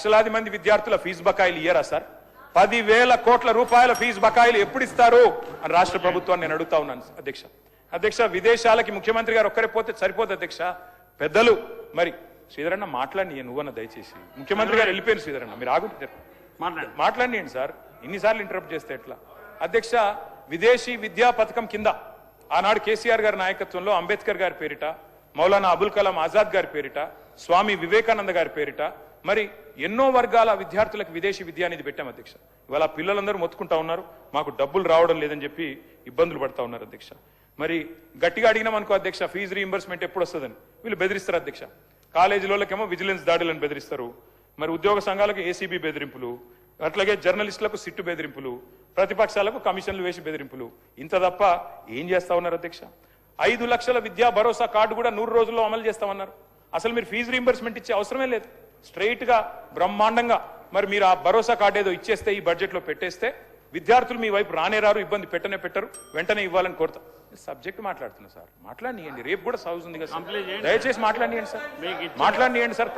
లక్షలాది మంది విద్యార్థుల ఫీజు బకాయిలు ఇయ్యరా సార్? 10,000 కోట్ల రూపాయల ఫీజు బకాయిలు ఎప్పుడు ఇస్తారు అని రాష్ట్ర ప్రభుత్వాన్ని నేను అడుగుతా ఉన్నాను అధ్యక్ష. విదేశాలకి ముఖ్యమంత్రి గారు ఒక్కరే పోతే సరిపోదు అధ్యక్ష. పెద్దలు మరి శ్రీధరన్న మాట్లాడి నువ్వన్న దయచేసి. ముఖ్యమంత్రి గారు వెళ్ళిపోయారు శ్రీధరన్న, మీరు ఆగుంటారు మాట్లాడియండి సార్. ఇన్నిసార్లు ఇంటరప్ట్ చేస్తే ఎట్లా అధ్యక్ష? విదేశీ విద్యా పథకం కింద ఆనాడు కేసీఆర్ గారి నాయకత్వంలో అంబేద్కర్ గారి పేరిట, మౌలానా అబుల్ కలాం ఆజాద్ గారి పేరిట, స్వామి వివేకానంద గారి పేరిట మరి ఎన్నో వర్గాల విద్యార్థులకు విదేశీ విద్య అనేది పెట్టాం అధ్యక్ష. ఇవాళ పిల్లలందరూ మొత్తుకుంటా ఉన్నారు, మాకు డబ్బులు రావడం లేదని చెప్పి ఇబ్బందులు పడతా ఉన్నారు అధ్యక్ష. మరి గట్టిగా అడిగినామనుకో అధ్యక్ష, ఫీజు రీయింబర్స్మెంట్ ఎప్పుడు వస్తుందని వీళ్ళు బెదిరిస్తారు అధ్యక్ష. కాలేజీలోకేమో విజిలెన్స్ దాడులను బెదిరిస్తారు, మరి ఉద్యోగ సంఘాలకు ఏసీబీ బెదిరింపులు, అట్లాగే జర్నలిస్టులకు సిట్టు బెదిరింపులు, ప్రతిపక్షాలకు కమిషన్లు వేసి బెదిరింపులు. ఇంత తప్ప ఏం చేస్తా ఉన్నారు అధ్యక్ష? 5 లక్షల విద్యా భరోసా కార్డు కూడా 100 రోజుల్లో అమలు చేస్తామన్నారు. అసలు మీరు ఫీజు రీయింబర్స్మెంట్ ఇచ్చే అవసరమే లేదు. స్ట్రైట్ గా బ్రహ్మాండంగా మరి మీరు ఆ భరోసా కార్డు ఏదో ఇచ్చేస్తే, ఈ బడ్జెట్ లో పెట్టేస్తే విద్యార్థులు మీ వైపు రానే రారు, ఇబ్బంది పెట్టరు, వెంటనే ఇవ్వాలని కోరుతా. సబ్జెక్ట్ మాట్లాడుతున్నా సార్, మాట్లాడియండి. రేపు కూడా సౌజ్ ఉంది కదా, దయచేసి మాట్లాడియండి సార్, మాట్లాడియండి సార్.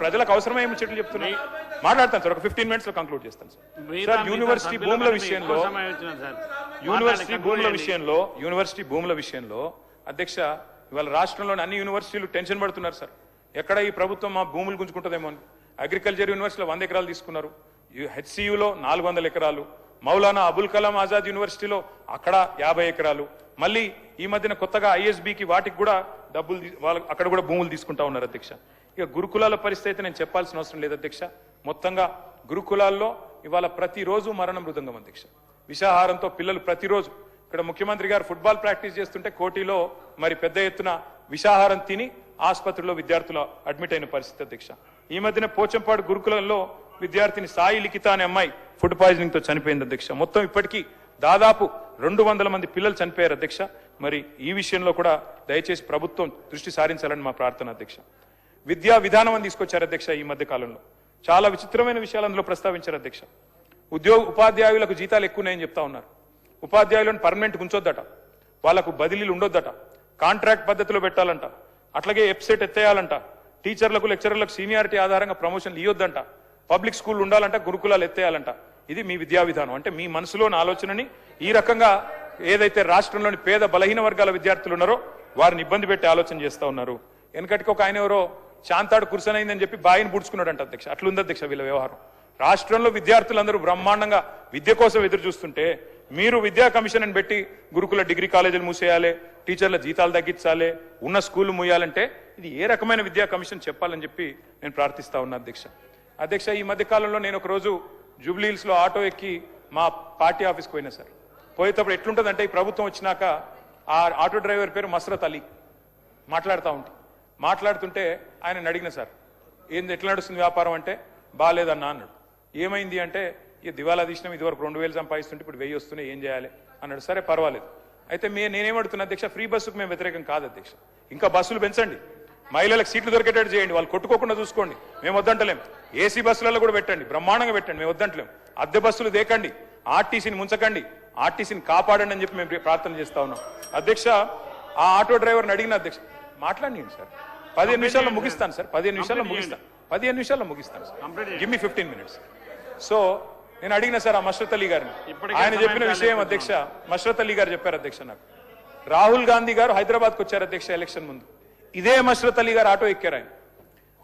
ప్రజలకు అవసరమేమి ముచ్చట్లు చెప్తున్నాయి, మాట్లాడతాను సార్. ఒక 15 minutes లో కంక్లూడ్ చేస్తాను సార్. యూనివర్సిటీ భూముల విషయంలో అధ్యక్ష, ఇవాళ రాష్ట్రంలోని అన్ని యూనివర్సిటీలు టెన్షన్ పడుతున్నారు సార్. ఎక్కడ ఈ ప్రభుత్వం మా భూములు గుంజుకుంటుందేమో అని. అగ్రికల్చర్ యూనివర్సిటీలో 100 ఎకరాలు తీసుకున్నారు, హెచ్సియులో 400 ఎకరాలు, మౌలానా అబుల్ కలాం ఆజాద్ యూనివర్సిటీలో అక్కడ 50 ఎకరాలు, మళ్ళీ ఈ మధ్యన కొత్తగా ఐఎస్బికి వాటికి కూడా డబ్బులు అక్కడ కూడా భూములు తీసుకుంటా ఉన్నారు అధ్యక్ష. ఇక గురుకులాల పరిస్థితి అయితే నేను చెప్పాల్సిన అవసరం లేదు అధ్యక్ష. మొత్తంగా గురుకులాల్లో ఇవాళ ప్రతిరోజు మరణ మృదంగం అధ్యక్ష. విషాహారంతో పిల్లలు ప్రతిరోజు, ఇక్కడ ముఖ్యమంత్రి గారు ఫుట్బాల్ ప్రాక్టీస్ చేస్తుంటే కోటిలో మరి పెద్ద ఎత్తున విషాహారం తిని ఆసుపత్రిలో విద్యార్థులు అడ్మిట్ అయిన పరిస్థితి అధ్యక్ష. ఈ మధ్యన పోచంపాడు గురుకులంలో విద్యార్థిని సాయి లిఖిత అనే అమ్మాయి ఫుడ్ పాయిజనింగ్ తో చనిపోయింది అధ్యక్ష. మొత్తం ఇప్పటికీ దాదాపు 200 మంది పిల్లలు చనిపోయారు అధ్యక్ష. మరి ఈ విషయంలో కూడా దయచేసి ప్రభుత్వం దృష్టి సారించాలని మా ప్రార్థన అధ్యక్ష. విద్యా విధానం అని తీసుకొచ్చారు అధ్యక్ష. ఈ మధ్య కాలంలో చాలా విచిత్రమైన విషయాలు అందులో ప్రస్తావించారు అధ్యక్ష. ఉపాధ్యాయులకు జీతాలు ఎక్కువన్నాయని చెప్తా ఉన్నారు. ఉపాధ్యాయులను పర్మనెంట్ ఉంచొద్దట, వాళ్లకు బదిలీలు ఉండొద్దట, కాంట్రాక్ట్ పద్ధతిలో పెట్టాలంట, అట్లాగే ఎప్సెట్ ఎత్తేయాలంట, టీచర్లకు లెక్చరర్లకు సీనియారిటీ ఆధారంగా ప్రమోషన్లు ఇవ్వొద్దంట, పబ్లిక్ స్కూల్ ఉండాలంట, గురుకులాలు ఎత్తేయాలంట. ఇది మీ విద్యా విధానం అంటే మీ మనసులోని ఆలోచనని ఈ రకంగా ఏదైతే రాష్ట్రంలోని పేద బలహీన వర్గాల విద్యార్థులు ఉన్నారో వారిని ఇబ్బంది పెట్టి ఆలోచన చేస్తా ఉన్నారు. వెనకటికి ఒక ఆయన ఎవరో చాంతాడు కుర్సనైందని చెప్పి బాయిని పుడుచుకున్నాడంట అధ్యక్ష. అట్లుంది అధ్యక్ష వీళ్ళ వ్యవహారం. రాష్ట్రంలో విద్యార్థులందరూ బ్రహ్మాండంగా విద్య కోసం ఎదురు చూస్తుంటే మీరు విద్యా కమిషన్ అని పెట్టి గురుకుల డిగ్రీ కాలేజీలు మూసేయాలి, టీచర్ల జీతాలు తగ్గించాలి, ఉన్న స్కూళ్లు మూయాలంటే ఇది ఏ రకమైన విద్యా కమిషన్ చెప్పాలని చెప్పి నేను ప్రార్థిస్తా ఉన్నా అధ్యక్ష. ఈ మధ్య కాలంలో నేను ఒక రోజు జూబ్లీహిల్స్ లో ఆటో ఎక్కి మా పార్టీ ఆఫీస్కి పోయినా సార్. పోయేటప్పుడు ఎట్లుంటుందంటే ఈ ప్రభుత్వం వచ్చినాక ఆ ఆటో డ్రైవర్ పేరు మస్రత్ అలీ. మాట్లాడుతుంటే ఆయన అడిగిన సార్, ఏంది ఎట్లా నడుస్తుంది వ్యాపారం అంటే, బాగాలేదన్నా అన్నాడు. ఏమైంది అంటే, ఈ దివాలా తీసినాం, ఇదివరకు 2000 సంపాదిస్తుంటే ఇప్పుడు 1000 వస్తున్నాయి, ఏం చేయాలి అన్నాడు. సరే పర్వాలేదు. అయితే నేనేమడుతున్నా అధ్యక్ష, ఫ్రీ బస్సుకు మేము వ్యతిరేకం కాదు అధ్యక్ష. ఇంకా బస్సులు పెంచండి, మహిళలకు సీట్లు దొరికేటట్టు చేయండి, వాళ్ళు కొట్టుకోకుండా చూసుకోండి, మేము వద్దంటలేం. ఏసీ బస్సులలో కూడా పెట్టండి, బ్రహ్మాండంగా పెట్టండి, మేము వద్దంటలేం. అద్దె బస్సులు దేకండి, ఆర్టీసీని ముంచకండి, ఆర్టీసీని కాపాడండి అని చెప్పి మేము ప్రార్థన చేస్తా ఉన్నాం అధ్యక్ష. ఆ ఆటో డ్రైవర్ని అడిగిన అధ్యక్ష, మాట్లాడండి సార్, 15 నిమిషాల్లో ముగిస్తాను సార్, 15 నిమిషాల్లో ముగిస్తాను sir, give me 15 minutes. So నేను అడిగిన సార్ ఆ మష్రత్ అలీ గారిని, ఆయన చెప్పిన విషయం అధ్యక్ష, మష్రత్ అలీ గారు చెప్పారు అధ్యక్ష నాకు, రాహుల్ గాంధీ గారు హైదరాబాద్కి వచ్చారు అధ్యక్ష ఎలక్షన్ ముందు, ఇదే మష్రత్ అలీ గారు ఆటో ఎక్కారు ఆయన.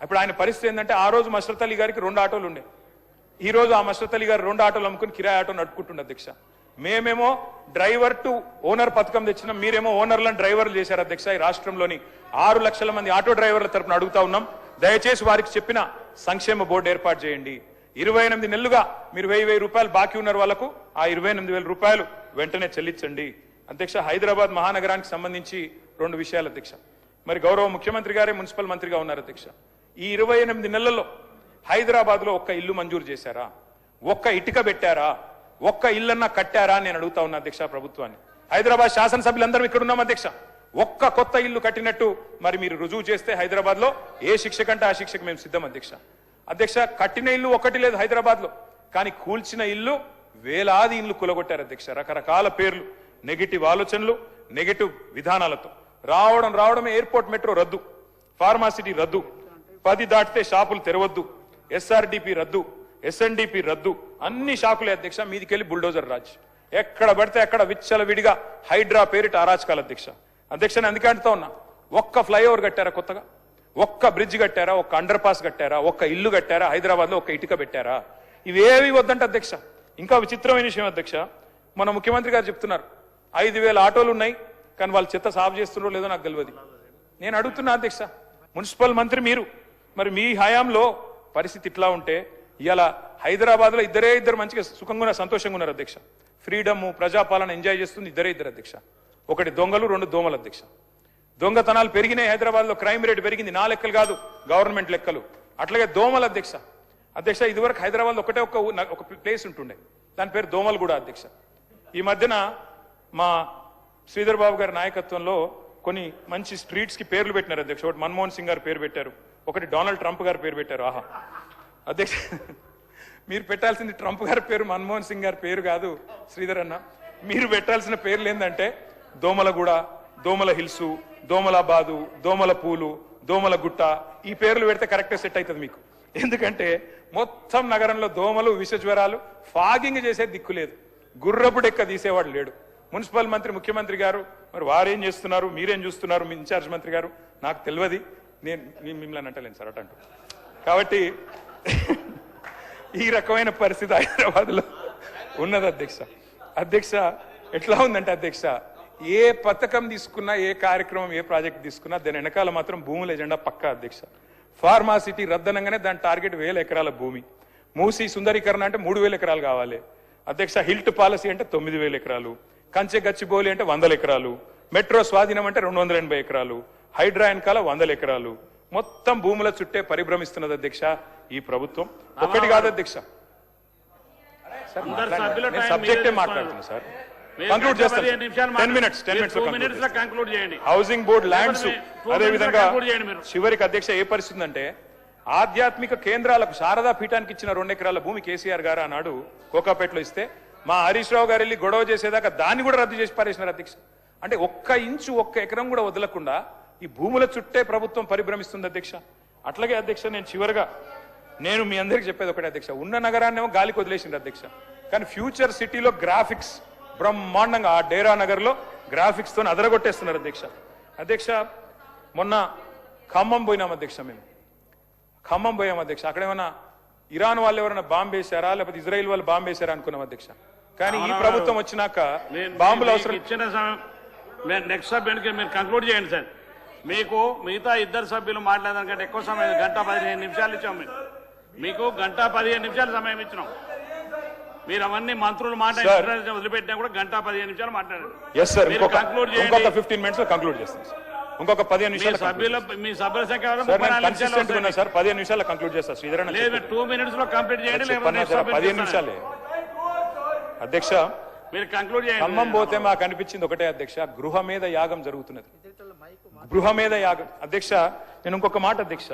ఇప్పుడు ఆయన పరిస్థితి ఏంటంటే, ఆ రోజు మష్రత్ అలీ గారికి 2 ఆటోలు ఉండే, ఈ రోజు ఆ మష్రత్ అలీ గారు 2 ఆటోలు అమ్ముకుని కిరాయి ఆటో నడుపుకుంటుండే అధ్యక్ష. మేమేమో డ్రైవర్ టు ఓనర్ పథకం తెచ్చినాం, మీరేమో ఓనర్లను డ్రైవర్లు చేశారు అధ్యక్ష. ఈ రాష్ట్రంలోని 6 లక్షల మంది ఆటో డ్రైవర్ల తరపున అడుగుతా ఉన్నాం, దయచేసి వారికి చెప్పిన సంక్షేమ బోర్డు ఏర్పాటు చేయండి. 28 నెలలుగా మీరు 1000 రూపాయలు బాకీ ఉన్నారు వాళ్ళకు, ఆ 28,000 రూపాయలు వెంటనే చెల్లించండి అధ్యక్ష. హైదరాబాద్ మహానగరానికి సంబంధించి 2 విషయాలు అధ్యక్ష. మరి గౌరవ ముఖ్యమంత్రి గారే మున్సిపల్ మంత్రిగా ఉన్నారు అధ్యక్ష. ఈ 28 నెలల్లో హైదరాబాద్ లో ఒక్క ఇల్లు మంజూరు చేశారా, ఒక్క ఇటుక పెట్టారా, ఒక్క ఇల్లన్నా కట్టారా అని నేను అడుగుతా ఉన్నా అధ్యక్ష ప్రభుత్వాన్ని. హైదరాబాద్ శాసనసభ్యులందరూ ఇక్కడ ఉన్నాం అధ్యక్ష. ఒక్క కొత్త ఇల్లు కట్టినట్టు మరి మీరు రుజువు చేస్తే హైదరాబాద్ లో ఏ శిక్ష కంటే ఆ శిక్షకు మేము సిద్ధం అధ్యక్ష. కట్టిన ఇల్లు ఒకటి లేదు హైదరాబాద్ లో, కానీ కూల్చిన ఇల్లు వేలాది ఇల్లు కూలగొట్టారు అధ్యక్ష. రకరకాల పేర్లు, నెగిటివ్ ఆలోచనలు, నెగిటివ్ విధానాలతో రావడమే. ఎయిర్పోర్ట్ మెట్రో రద్దు, ఫార్మాసిటీ రద్దు, 10 దాటితే షాపులు తెరవద్దు, ఎస్ఆర్డిపి రద్దు, ఎస్ఎన్డిపి రద్దు, అన్ని శాఖలే అధ్యక్ష. మీదికెళ్ళి బుల్డోజర్ రాజ్. ఎక్కడ పడితే అక్కడ విచ్చల విడిగా హైడ్రా పేరిట అరాచకాలు అధ్యక్ష. అధ్యక్షని అందుకే అంటుతా ఉన్నా, ఒక్క ఫ్లైఓవర్ కట్టారా కొత్తగా? ఒక్క బ్రిడ్జ్ కట్టారా? ఒక్క అండర్ పాస్ కట్టారా? ఒక్క ఇల్లు కట్టారా? హైదరాబాద్ లో ఒక్క ఇటుక పెట్టారా? ఇవేవి వద్దంట అధ్యక్ష. ఇంకా విచిత్రమైన విషయం అధ్యక్ష, మన ముఖ్యమంత్రి గారు చెప్తున్నారు 5,000 ఆటోలు ఉన్నాయి, కానీ వాళ్ళు చెత్త సాఫ్ చేస్తున్నారో లేదో నాకు తెలియదు. నేను అడుగుతున్నా అధ్యక్ష, మున్సిపల్ మంత్రి మీరు, మరి మీ హయాంలో పరిస్థితి ఇట్లా ఉంటే ఇవాళ హైదరాబాద్ లో ఇద్దరు మంచిగా సుఖంగా సంతోషంగా ఉన్నారు అధ్యక్ష. ఫ్రీడమ్, ప్రజాపాలన ఎంజాయ్ చేస్తుంది ఇద్దరు అధ్యక్ష. ఒకటి దొంగలు, 2 దోమలు అధ్యక్ష. దొంగతనాలు పెరిగినాయి హైదరాబాద్ లో, క్రైమ్ రేట్ పెరిగింది. నా లెక్కలు కాదు, గవర్నమెంట్ లెక్కలు. అట్లాగే దోమలు అధ్యక్ష. అధ్యక్ష ఇదివరకు హైదరాబాద్ లో ఒక ప్లేస్ ఉంటుండే, దాని పేరు దోమలగూడ అధ్యక్ష. ఈ మధ్యన మా శ్రీధర్ బాబు గారి నాయకత్వంలో కొన్ని మంచి స్ట్రీట్స్ కి పేర్లు పెట్టినారు అధ్యక్ష. ఒకటి మన్మోహన్ సింగ్ గారు పేరు పెట్టారు, ఒకటి డొనాల్డ్ ట్రంప్ గారు పేరు పెట్టారు. ఆహా అధ్యక్ష, మీరు పెట్టాల్సింది ట్రంప్ గారి పేరు, మన్మోహన్ సింగ్ గారి పేరు కాదు శ్రీధర్ అన్న. మీరు పెట్టాల్సిన పేర్లు ఏంటంటే దోమలగూడ, దోమల హిల్సు, దోమలాబాదు, దోమల పూలు, దోమల గుట్ట. ఈ పేర్లు పెడితే కరెక్ట్గా సెట్ అవుతుంది మీకు. ఎందుకంటే మొత్తం నగరంలో దోమలు, విష జ్వరాలు, ఫాగింగ్ చేసే దిక్కు లేదు, గుర్రపు డెక్క తీసేవాడు లేడు. మున్సిపల్ మంత్రి, ముఖ్యమంత్రి గారు మరి వారేం చేస్తున్నారు, మీరేం చూస్తున్నారు, మీ ఇన్ఛార్జ్ మంత్రి గారు నాకు తెలియదు. నేను మిమ్మల్ని అంటలేను సార్ అటంటూ. కాబట్టి ఈ రకమైన పరిస్థితి హైదరాబాద్ లో ఉన్నది అధ్యక్ష. అధ్యక్ష ఎట్లా ఉందంటే అధ్యక్ష, ఏ పథకం తీసుకున్నా, ఏ కార్యక్రమం, ఏ ప్రాజెక్ట్ తీసుకున్నా దాని వెనకాల మాత్రం భూముల ఎజెండా పక్కా అధ్యక్ష. ఫార్మాసిటీ రద్దనంగానే దాని టార్గెట్ 1000 ఎకరాల భూమి. మూసి సుందరీకరణ అంటే 3000 ఎకరాలు కావాలి అధ్యక్ష. హిల్ట్ పాలసీ అంటే 9000 ఎకరాలు. కంచె గచ్చిబౌలి అంటే 100 ఎకరాలు. మెట్రో స్వాధీనం అంటే 280 ఎకరాలు. హైడ్రా వెనకాల 100 ఎకరాలు. మొత్తం భూముల చుట్టే పరిభ్రమిస్తున్నది అధ్యక్ష ఈ ప్రభుత్వం. ఒక్కటి కాదు అధ్యక్ష. సబ్జెక్టే మాట్లాడుతున్నా సార్. కంక్లూడ్ చేస్తాను. 10 మినిట్స్ కంక్లూడ్ చేయండి. హౌసింగ్ బోర్డ్ ల్యాండ్స్, అదే విధంగా చివరికి అధ్యక్ష ఏ పరిస్థితి అంటే, ఆధ్యాత్మిక కేంద్రాలకు శారదా పీఠానికి ఇచ్చిన 2 ఎకరాల భూమి కేసీఆర్ గారు ఆనాడు కోకాపేటలో ఇస్తే, మా హరీష్ రావు గారు వెళ్ళి గొడవ చేసేదాకా దాన్ని కూడా రద్దు చేసి పారేసినారు అధ్యక్ష. అంటే 1 ఇంచు 1 ఎకరం కూడా వదలకుండా ఈ భూముల చుట్టే ప్రభుత్వం పరిభ్రమిస్తుంది అధ్యక్ష. అట్లాగే అధ్యక్ష నేను చివరిగా మీ అందరికి చెప్పేది ఒకటే అధ్యక్ష, ఉన్న నగరాన్నేమో గాలికి వదిలేసింది అధ్యక్ష, కానీ ఫ్యూచర్ సిటీలో గ్రాఫిక్స్ బ్రహ్మాండంగా ఆ డేరా నగర్ లో గ్రాఫిక్స్ తో అదరగొట్టేస్తున్నారు అధ్యక్ష. అధ్యక్ష మొన్న ఖమ్మం పోయినాం అధ్యక్ష. మేము ఖమ్మం పోయాం అధ్యక్ష. అక్కడ ఏమన్నా ఇరాన్ వాళ్ళు ఎవరైనా బాంబు వేశారా, లేకపోతే ఇజ్రాయిల్ వాళ్ళు బాంబు వేశారా అనుకున్నాం అధ్యక్ష. కానీ ఈ ప్రభుత్వం వచ్చినాక బాంబులు అవసరం. ఇచ్చిన సమయం నెక్స్ట్ సబ్జెక్ట్కి మీరు కంక్లూడ్ చేయండి సార్. మీకు మిగతా 2 సభ్యులు మాట్లాడడానికంటే ఎక్కువ సమయం, 1:15 ఇచ్చాం. మీకు 1:15 సమయం ఇచ్చినాం. మీరు అవన్నీ మంత్రులు మాట్లాడి వదిలిపెట్టినా కూడా 1:15 మాట్లాడారు. కంక్లూడ్ చేయండి. 15 మినిట్స్ కంక్లూడ్ చేస్తాం సార్. ఇంకొక 15 నిమిషాలు మీ సభ్యుల సంఖ్య 15 నిమిషాలు కంక్లూడ్ చేస్తా. శ్రీధర్ 2 మినిట్స్ లో కంప్లీట్ చేయండి. 15 నిమిషాలే అధ్యక్ష. మీరు కంక్లూడ్ చేయండి. ఖమ్మం పోతే మాకు అనిపించింది ఒకటే అధ్యక్ష, గృహ మీద యాగం జరుగుతున్నది. గృహ మీద యాగం అధ్యక్ష. నేను ఇంకొక మాట అధ్యక్ష,